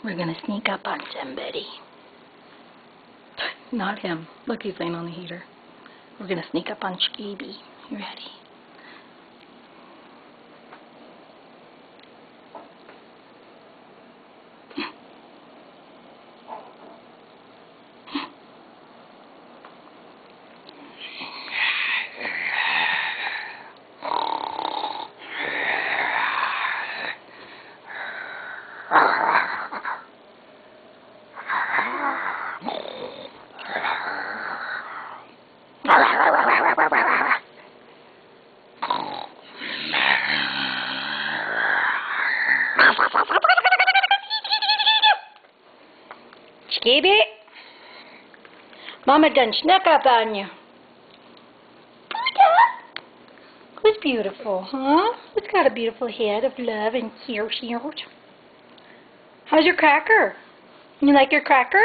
We're going to sneak up on somebody. Not him. Look, he's laying on the heater. We're going to sneak up on Skeeby. You ready? Skeeby, Mama done snuck up on you. Who's beautiful, huh? Who's got a beautiful head of love and care? How's your cracker? You like your cracker?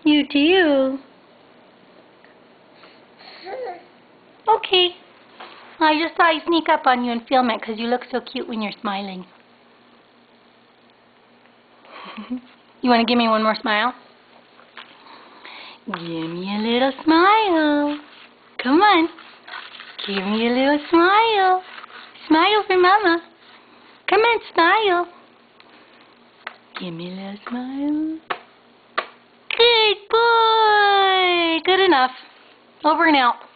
You do? Okay. I just thought I'd sneak up on you and film it because you look so cute when you're smiling. You want to give me one more smile? Give me a little smile. Come on. Give me a little smile. Smile for Mama. Come on, smile. Give me a little smile. Good boy. Good enough. Over and out.